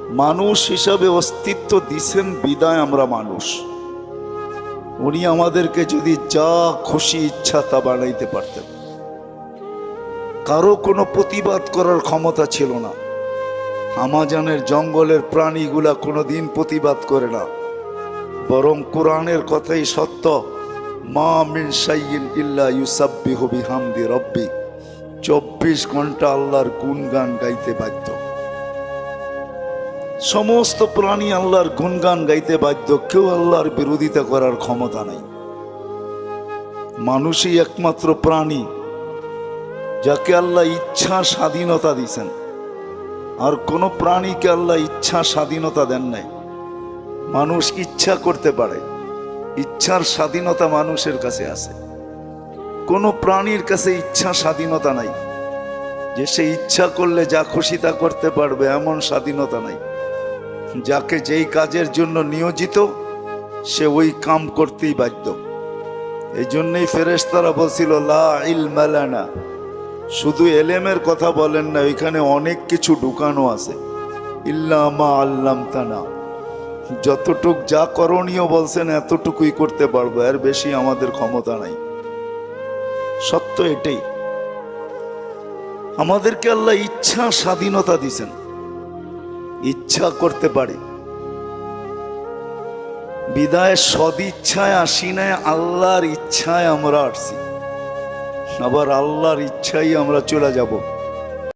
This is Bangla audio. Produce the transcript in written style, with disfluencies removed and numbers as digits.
মানুষ হিসাবে অস্তিত্ব দিছেন বিদায় আমরা মানুষ। উনি আমাদেরকে যদি যা খুশি ইচ্ছা তা বানাইতে পারতেন। কারো কোনো প্রতিবাদ করার ক্ষমতা ছিল না। আমাজনের জঙ্গলের প্রাণীগুলা কোনোদিন প্রতিবাদ করে না, বরং কোরআনের কথাই সত্য। মা মিন শাইইন ইল্লা ইউসাব্বিহু বিহামদি রাব্বি, 24 ঘন্টা আল্লাহর গুণগান গাইতে বাধ্য। সমস্ত প্রাণী আল্লাহর গুণগান গাইতে বাধ্য, কেউ আল্লাহর বিরোধিতা করার ক্ষমতা নাই। মানুষই একমাত্র প্রাণী যাকে আল্লাহ ইচ্ছা স্বাধীনতা দিয়েছেন, আর কোন প্রাণীকে আল্লাহ ইচ্ছা স্বাধীনতা দেন নাই। মানুষ ইচ্ছা করতে পারে, ইচ্ছার স্বাধীনতা মানুষের কাছে আছে। কোন প্রাণীর কাছে ইচ্ছা স্বাধীনতা নাই যে সে ইচ্ছা করলে যা খুশি তা করতে পারবে, এমন স্বাধীনতা নাই। যাকে যেই কাজের জন্য নিয়োজিত সে ওই কাম করতেই বাধ্য। এই জন্যই ফেরেশতারা বলছিল লা ইলমা লানা, শুধু এলেমের কথা বলেন না, ওইখানে অনেক কিছু ঢুকানো আছে। ইল্লা মা আল্লামতানা, যতটুক যা করণীয় বলছেন এতটুকুই করতে পারবো, এর বেশি আমাদের ক্ষমতা নাই। সত্য এটাই। আমাদেরকে আল্লাহ ইচ্ছা স্বাধীনতা দিছেন, ইচ্ছা করতে পারি। বিদায় সদিচ্ছায় আসি নাই, আল্লাহর ইচ্ছায় আমরা আসছি, আবার আল্লাহর ইচ্ছাই আমরা চলে যাব।